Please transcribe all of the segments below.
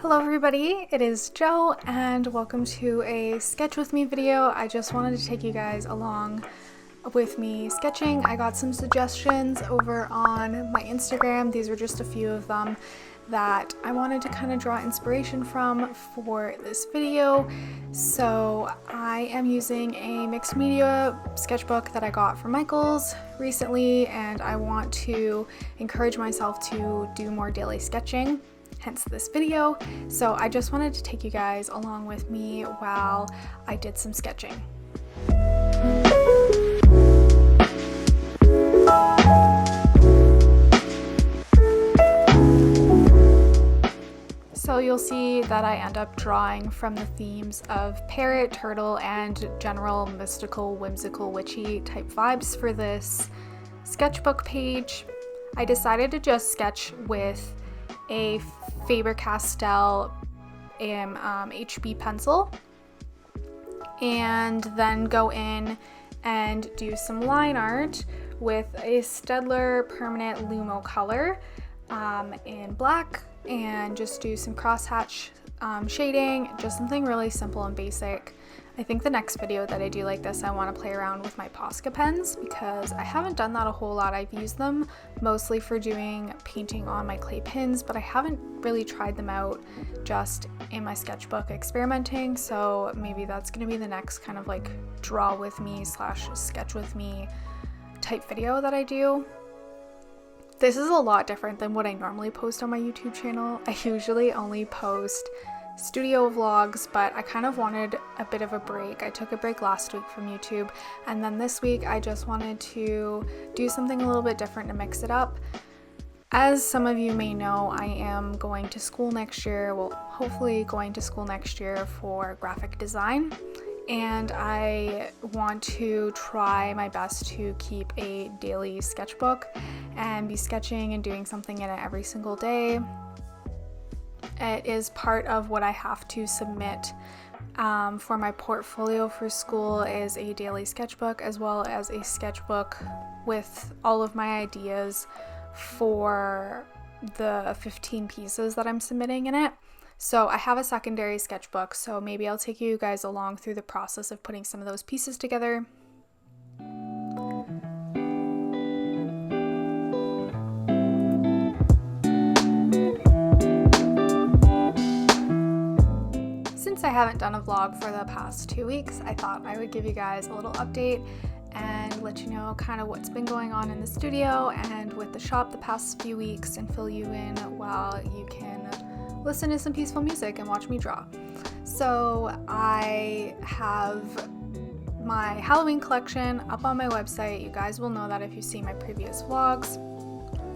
Hello everybody, it is Jo and welcome to a sketch with me video. I just wanted to take you guys along with me sketching. I got some suggestions over on my Instagram. These were just a few of them that I wanted to kind of draw inspiration from for this video. So I am using a mixed media sketchbook that I got from Michaels recently, and I want to encourage myself to do more daily sketching, hence this video. So I just wanted to take you guys along with me while I did some sketching. So you'll see that I end up drawing from the themes of parrot, turtle, and general mystical, whimsical, witchy type vibes for this sketchbook page. I decided to just sketch with a Faber Castell HB pencil and then go in and do some line art with a Staedtler permanent Lumocolor in black, and just do some crosshatch shading, just something really simple and basic. I think the next video that I do like this, I want to play around with my Posca pens because I haven't done that a whole lot. I've used them mostly for doing painting on my clay pins, but I haven't really tried them out just in my sketchbook experimenting. So maybe that's going to be the next kind of like draw with me / sketch with me type video that I do. This is a lot different than what I normally post on my YouTube channel. I usually only post studio vlogs, but I kind of wanted a bit of a break. I took a break last week from YouTube, and then this week I just wanted to do something a little bit different to mix it up. As some of you may know, I am going to school next year, well, hopefully going to school next year for graphic design, and I want to try my best to keep a daily sketchbook and be sketching and doing something in it every single day. It is part of what I have to submit for my portfolio for school, is a daily sketchbook as well as a sketchbook with all of my ideas for the 15 pieces that I'm submitting in it. So I have a secondary sketchbook, so maybe I'll take you guys along through the process of putting some of those pieces together. Since I haven't done a vlog for the past 2 weeks, I thought I would give you guys a little update and let you know kind of what's been going on in the studio and with the shop the past few weeks, and fill you in while you can listen to some peaceful music and watch me draw. So I have my Halloween collection up on my website. You guys will know that if you see my previous vlogs.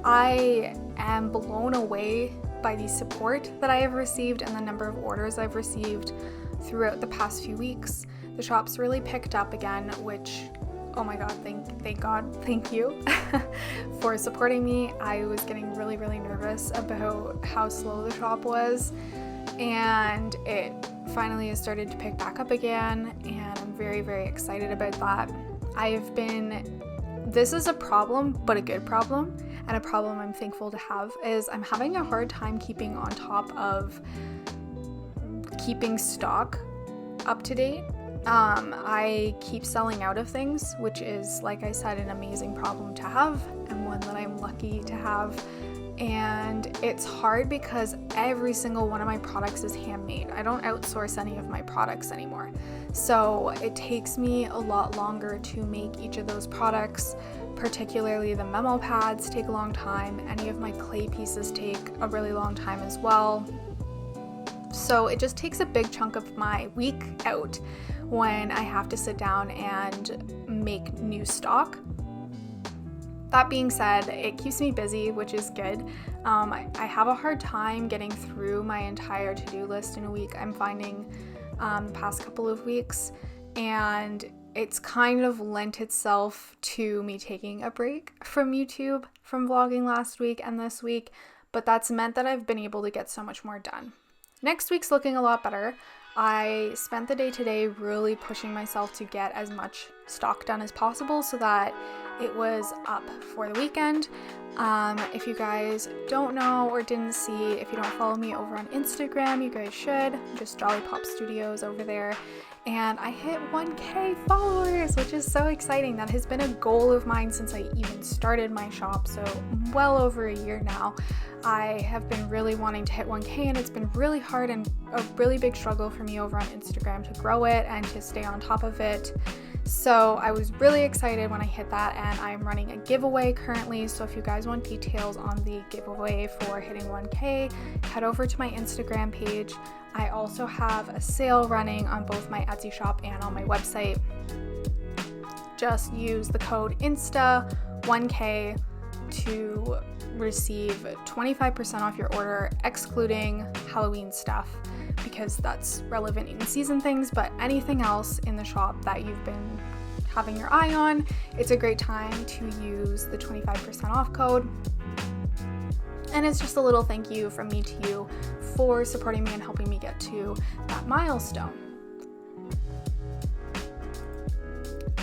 I am blown away by the support that I have received and the number of orders I've received throughout the past few weeks. The shop's really picked up again, which, oh my god, thank God, thank you for supporting me. I was getting really nervous about how slow the shop was, and it finally has started to pick back up again, and I'm very excited about that. This is a problem, but a good problem, and a problem I'm thankful to have, is I'm having a hard time keeping on top of keeping stock up to date. I keep selling out of things, which is, like I said, an amazing problem to have and one that I'm lucky to have. And it's hard because every single one of my products is handmade. I don't outsource any of my products anymore. So it takes me a lot longer to make each of those products, particularly the memo pads take a long time. Any of my clay pieces take a really long time as well. So it just takes a big chunk of my week out when I have to sit down and make new stock. That being said, it keeps me busy, which is good. I have a hard time getting through my entire to-do list in a week, I'm finding the past couple of weeks, and it's kind of lent itself to me taking a break from YouTube, from vlogging last week and this week, but that's meant that I've been able to get so much more done. Next week's looking a lot better. I spent the day today really pushing myself to get as much stock done as possible so that it was up for the weekend. If you guys don't know or didn't see, if you don't follow me over on Instagram, you guys should. Just Jolly Pop Studios over there. And I hit 1K followers, which is so exciting. That has been a goal of mine since I even started my shop, so well over a year now. I have been really wanting to hit 1K, and it's been really hard and a really big struggle for me over on Instagram to grow it and to stay on top of it. So I was really excited when I hit that, and I'm running a giveaway currently. So if you guys want details on the giveaway for hitting 1K, head over to my Instagram page. I also have a sale running on both my Etsy shop and on my website. Just use the code INSTA1K to receive 25% off your order, excluding Halloween stuff, because that's relevant in season things, but anything else in the shop that you've been having your eye on, it's a great time to use the 25% off code. And it's just a little thank you from me to you for supporting me and helping me get to that milestone.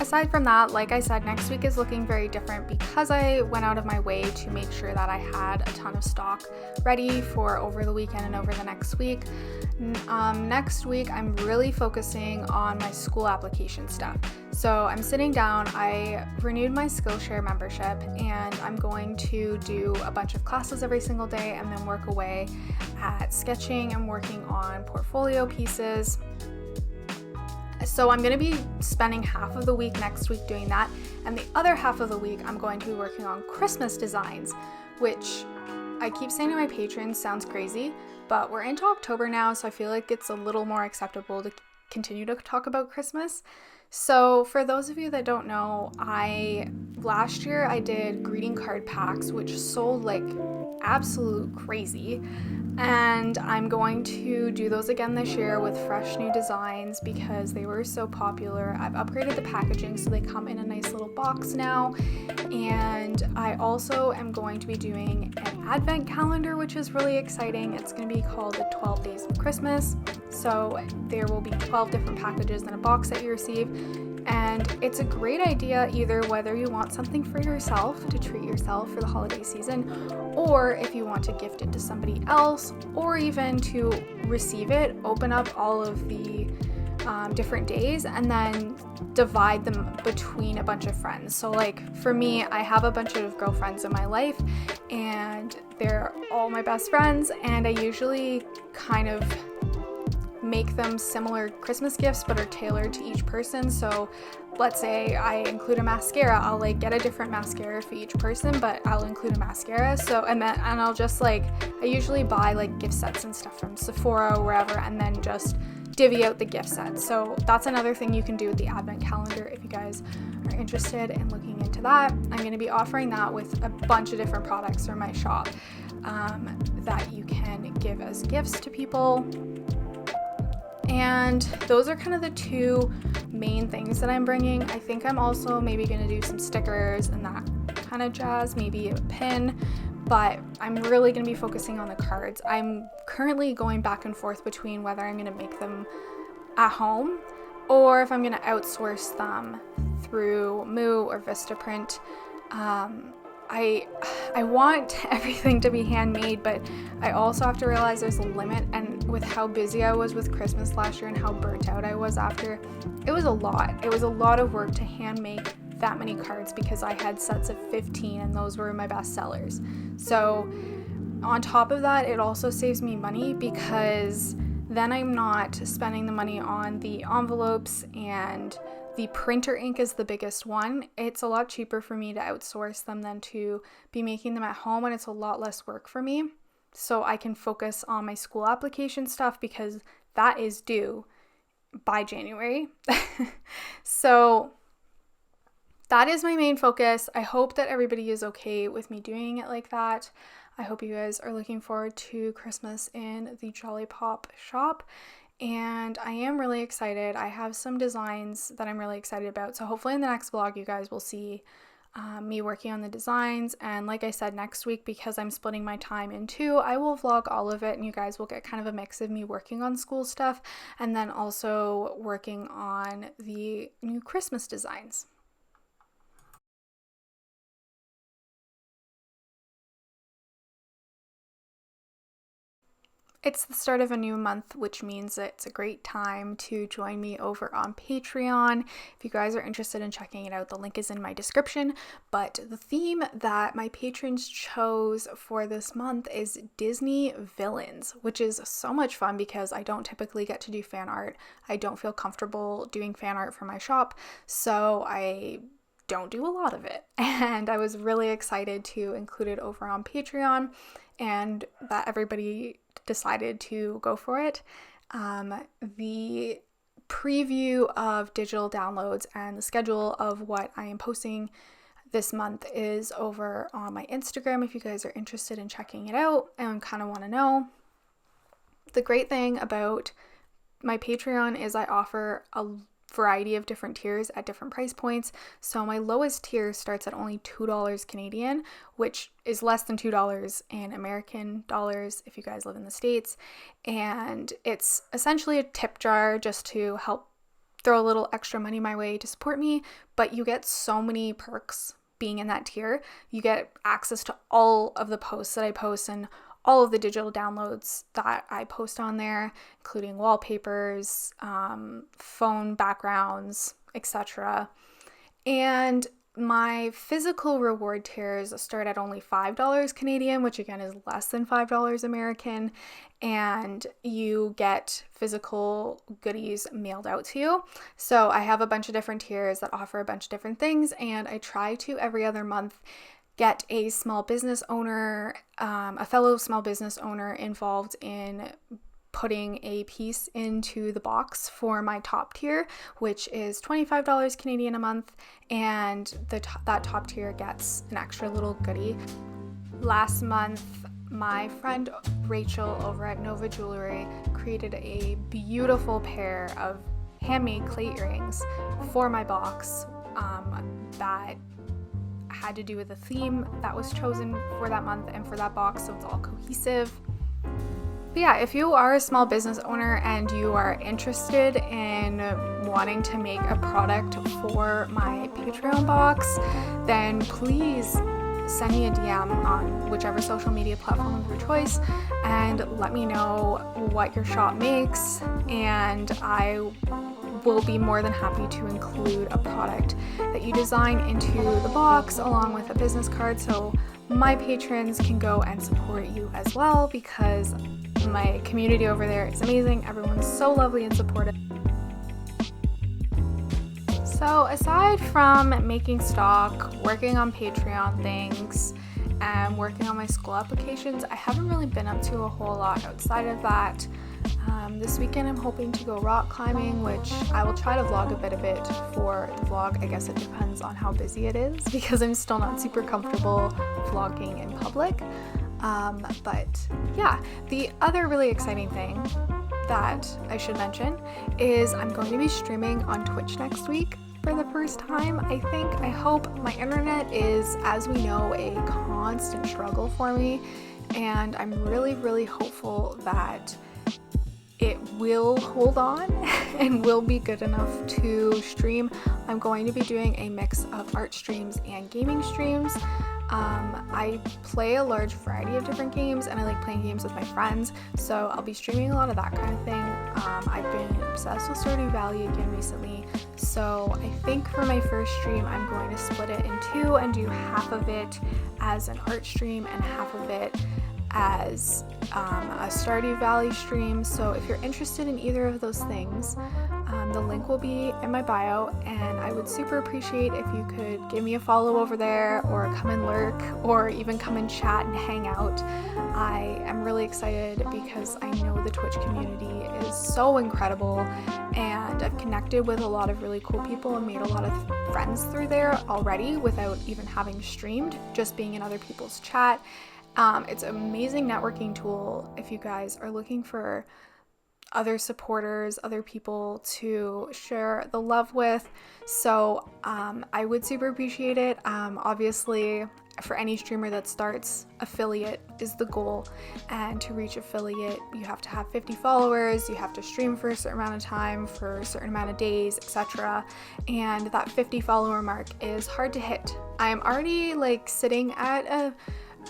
Aside from that, like I said, next week is looking very different because I went out of my way to make sure that I had a ton of stock ready for over the weekend and over the next week. Next week, I'm really focusing on my school application stuff. So I'm sitting down, I renewed my Skillshare membership, and I'm going to do a bunch of classes every single day and then work away at sketching and working on portfolio pieces. So I'm going to be spending half of the week next week doing that, and the other half of the week I'm going to be working on Christmas designs, which I keep saying to my patrons sounds crazy, but we're into October now, so I feel like it's a little more acceptable to continue to talk about Christmas. So for those of you that don't know, last year I did greeting card packs, which sold like absolute crazy, and I'm going to do those again this year with fresh new designs because they were so popular. I've upgraded the packaging so they come in a nice little box now, and I also am going to be doing an advent calendar, which is really exciting. It's going to be called the 12 Days of Christmas. So there will be 12 different packages in a box that you receive, and it's a great idea either whether you want something for yourself to treat yourself for the holiday season, or if you want to gift it to somebody else, or even to receive it, open up all of the different days and then divide them between a bunch of friends. So like for me, I have a bunch of girlfriends in my life and they're all my best friends, and I usually kind of make them similar Christmas gifts but are tailored to each person. So let's say I include a mascara, I'll like get a different mascara for each person, but I'll include a mascara. So and I'll just like, I usually buy like gift sets and stuff from Sephora or wherever, and then just divvy out the gift sets. So that's another thing you can do with the advent calendar if you guys are interested in looking into that. I'm going to be offering that with a bunch of different products from my shop that you can give as gifts to people. And those are kind of the two main things that I'm bringing. I think I'm also maybe going to do some stickers and that kind of jazz, maybe a pin, but I'm really going to be focusing on the cards. I'm currently going back and forth between whether I'm going to make them at home or if I'm going to outsource them through Moo or Vistaprint. I want everything to be handmade, but I also have to realize there's a limit, and with how busy I was with Christmas last year and how burnt out I was after, it was a lot. It was a lot of work to hand make that many cards because I had sets of 15 and those were my best sellers. So on top of that, it also saves me money because then I'm not spending the money on the envelopes, and the printer ink is the biggest one. It's a lot cheaper for me to outsource them than to be making them at home, and it's a lot less work for me. So I can focus on my school application stuff because that is due by January. So that is my main focus. I hope that everybody is okay with me doing it like that. I hope you guys are looking forward to Christmas in the Jolly Pop shop. And I am really excited. I have some designs that I'm really excited about. So hopefully in the next vlog you guys will see me working on the designs. And like I said, next week, because I'm splitting my time in two, I will vlog all of it, and you guys will get kind of a mix of me working on school stuff and then also working on the new Christmas designs. It's the start of a new month, which means it's a great time to join me over on Patreon. If you guys are interested in checking it out, the link is in my description. But the theme that my patrons chose for this month is Disney villains, which is so much fun because I don't typically get to do fan art. I don't feel comfortable doing fan art for my shop, so I don't do a lot of it. And I was really excited to include it over on Patreon and that everybody decided to go for it. The preview of digital downloads and the schedule of what I am posting this month is over on my Instagram if you guys are interested in checking it out and kind of want to know. The great thing about my Patreon is I offer a variety of different tiers at different price points. So my lowest tier starts at only $2 Canadian, which is less than $2 in American dollars if you guys live in the States. And it's essentially a tip jar just to help throw a little extra money my way to support me. But you get so many perks being in that tier. You get access to all of the posts that I post and all of the digital downloads that I post on there, including wallpapers, phone backgrounds, etc. And my physical reward tiers start at only $5 Canadian, which again is less than $5 American, and you get physical goodies mailed out to you. So I have a bunch of different tiers that offer a bunch of different things, and I try to every other month get a small business owner, a fellow small business owner involved in putting a piece into the box for my top tier, which is $25 Canadian a month, and that top tier gets an extra little goodie. Last month, my friend Rachel over at Nova Jewelry created a beautiful pair of handmade clay earrings for my box that had to do with the theme that was chosen for that month and for that box, so it's all cohesive. But yeah, if you are a small business owner and you are interested in wanting to make a product for my Patreon box, then please send me a DM on whichever social media platform of your choice and let me know what your shop makes, and I will be more than happy to include a product that you design into the box along with a business card so my patrons can go and support you as well, because my community over there is amazing. Everyone's so lovely and supportive. So aside from making stock, working on Patreon things, and working on my school applications, I haven't really been up to a whole lot outside of that. This weekend I'm hoping to go rock climbing, which I will try to vlog a bit of it for the vlog. I guess it depends on how busy it is because I'm still not super comfortable vlogging in public. But yeah, the other really exciting thing that I should mention is I'm going to be streaming on Twitch next week for the first time, I hope. My internet is, as we know, a constant struggle for me, and I'm really hopeful that it will hold on and will be good enough to stream. I'm going to be doing a mix of art streams and gaming streams. I play a large variety of different games and I like playing games with my friends, so I'll be streaming a lot of that kind of thing. I've been obsessed with Stardew Valley again recently, so I think for my first stream I'm going to split it in two and do half of it as an art stream and half of it as a Stardew Valley stream. So if you're interested in either of those things, the link will be in my bio, and I would super appreciate if you could give me a follow over there or come and lurk or even come and chat and hang out. I am really excited because I know the Twitch community is so incredible, and I've connected with a lot of really cool people and made a lot of friends through there already without even having streamed, just being in other people's chat. It's an amazing networking tool if you guys are looking for other supporters, other people to share the love with. So I would super appreciate it. Obviously, for any streamer that starts, affiliate is the goal. And to reach affiliate, you have to have 50 followers, you have to stream for a certain amount of time, for a certain amount of days, etc. And that 50 follower mark is hard to hit. I'm already like sitting at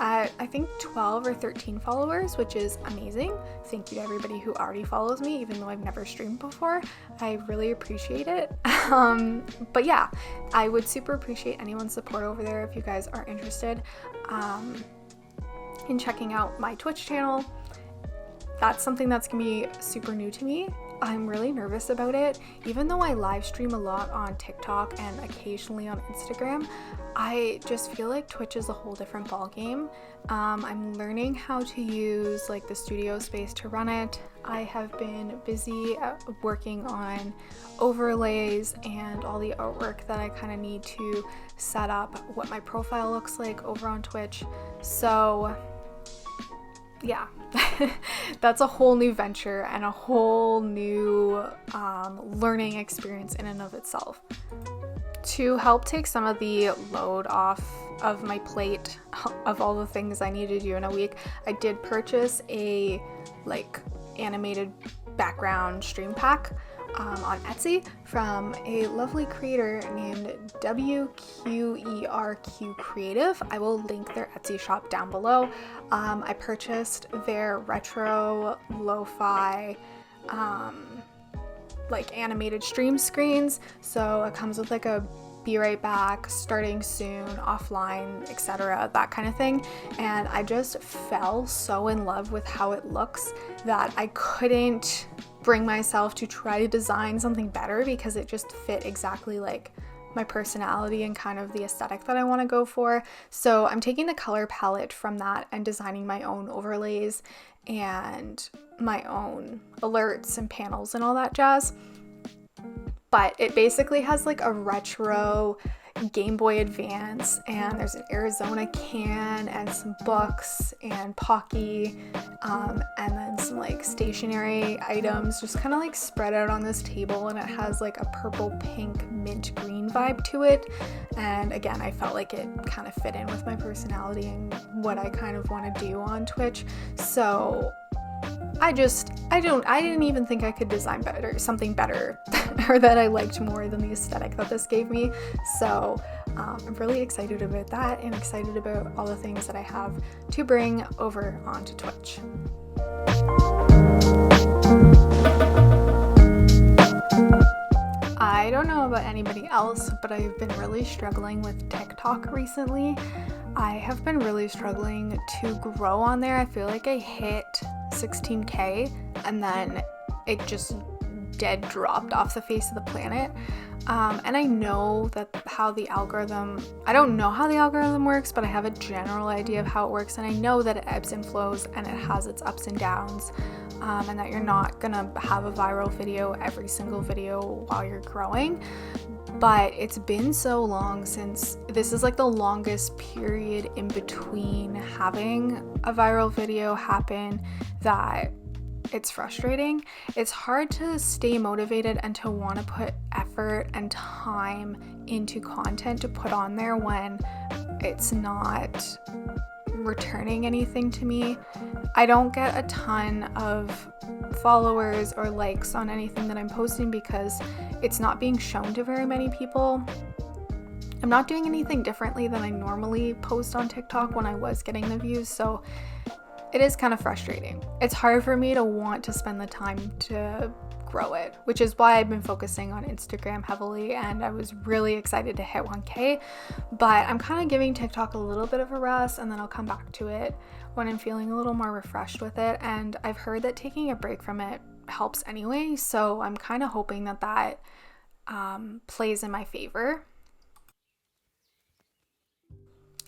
I think 12 or 13 followers, which is amazing. Thank you to everybody who already follows me, even though I've never streamed before. I really appreciate it. But yeah, I would super appreciate anyone's support over there if you guys are interested in checking out my Twitch channel. That's something that's gonna be super new to me. I'm really nervous about it. Even though I live stream a lot on TikTok and occasionally on Instagram, I just feel like Twitch is a whole different ballgame. I'm learning how to use like the studio space to run it. I have been busy working on overlays and all the artwork that I kind of need to set up what my profile looks like over on Twitch. So yeah, that's a whole new venture and a whole new learning experience in and of itself. To help take some of the load off of my plate of all the things I need to do in a week, I did purchase a like animated background stream pack on Etsy from a lovely creator named WQERQ Creative. I will link their Etsy shop down below. I purchased their retro lo-fi like animated stream screens, so it comes with like a be right back, starting soon, offline, etc., that kind of thing. And I just fell so in love with how it looks that I couldn't bring myself to try to design something better, because it just fit exactly like my personality and kind of the aesthetic that I want to go for. So I'm taking the color palette from that and designing my own overlays and my own alerts and panels and all that jazz. But it basically has like a retro Game Boy Advance, and there's an Arizona can and some books and Pocky, and then some like stationery items just kind of like spread out on this table, and it has like a purple, pink, mint green vibe to it. And again, I felt like it kind of fit in with my personality and what I kind of want to do on Twitch. So I didn't even think I could design something better or that I liked more than the aesthetic that this gave me. So I'm really excited about that and excited about all the things that I have to bring over onto Twitch. I don't know about anybody else, but I've been really struggling with TikTok recently. I have been really struggling to grow on there. I feel like I hit 16K and then it just dead dropped off the face of the planet. And I know that I don't know how the algorithm works, but I have a general idea of how it works, and I know that it ebbs and flows and it has its ups and downs, and that you're not gonna have a viral video every single video while you're growing. But it's been so long since this is like the longest period in between having a viral video happen that it's frustrating. It's hard to stay motivated and to want to put effort and time into content to put on there when it's not returning anything to me. I don't get a ton of followers or likes on anything that I'm posting because it's not being shown to very many people. I'm not doing anything differently than I normally post on TikTok when I was getting the views, so it is kind of frustrating. It's hard for me to want to spend the time to grow it, which is why I've been focusing on Instagram heavily, and I was really excited to hit 1K, but I'm kind of giving TikTok a little bit of a rest, and then I'll come back to it when I'm feeling a little more refreshed with it. And I've heard that taking a break from it helps anyway, so I'm kind of hoping that plays in my favor.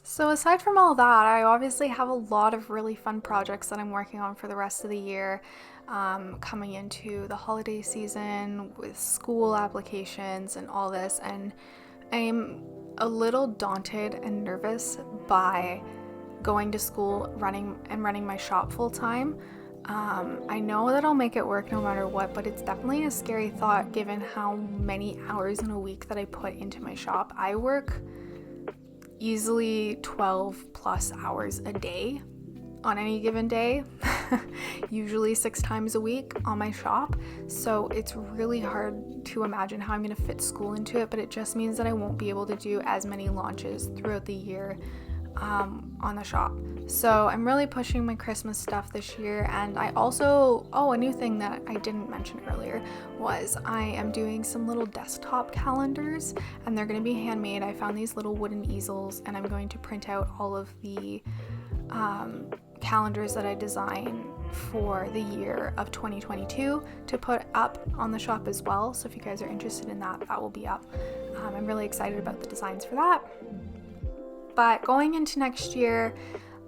So aside from all that, I obviously have a lot of really fun projects that I'm working on for the rest of the year, coming into the holiday season with school applications and all this, and I'm a little daunted and nervous by going to school running my shop full time. I know that I'll make it work no matter what, but it's definitely a scary thought given how many hours in a week that I put into my shop. I work easily 12 plus hours a day on any given day, usually 6 times a week on my shop. So it's really hard to imagine how I'm going to fit school into it, but it just means that I won't be able to do as many launches throughout the year on the shop. So I'm really pushing my Christmas stuff this year. And I also, a new thing that I didn't mention earlier was I am doing some little desktop calendars, and they're going to be handmade. I found these little wooden easels, and I'm going to print out all of the calendars that I design for the year of 2022 to put up on the shop as well. So if you guys are interested in that, that will be up. I'm really excited about the designs for that. But going into next year,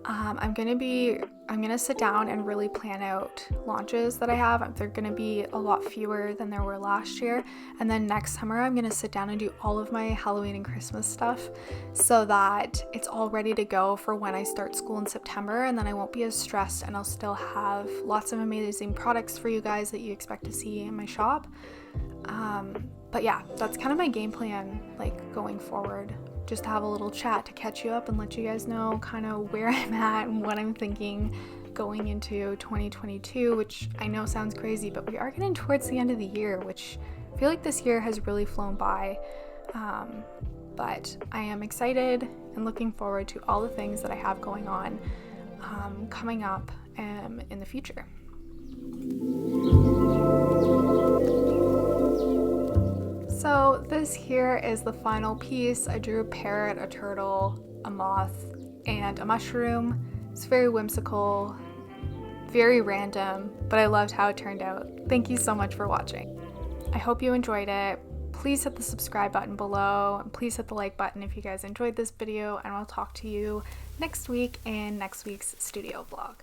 I'm gonna sit down and really plan out launches that I have. They're gonna be a lot fewer than there were last year. And then next summer, I'm gonna sit down and do all of my Halloween and Christmas stuff so that it's all ready to go for when I start school in September. And then I won't be as stressed, and I'll still have lots of amazing products for you guys that you expect to see in my shop. But yeah, that's kind of my game plan, like going forward. Just to have a little chat to catch you up and let you guys know kind of where I'm at and what I'm thinking going into 2022, which I know sounds crazy, but we are getting towards the end of the year, which I feel like this year has really flown by. But I am excited and looking forward to all the things that I have going on coming up in the future. So this here is the final piece. I drew a parrot, a turtle, a moth, and a mushroom. It's very whimsical, very random, but I loved how it turned out. Thank you so much for watching. I hope you enjoyed it. Please hit the subscribe button below, and please hit the like button if you guys enjoyed this video, and I'll talk to you next week in next week's studio vlog.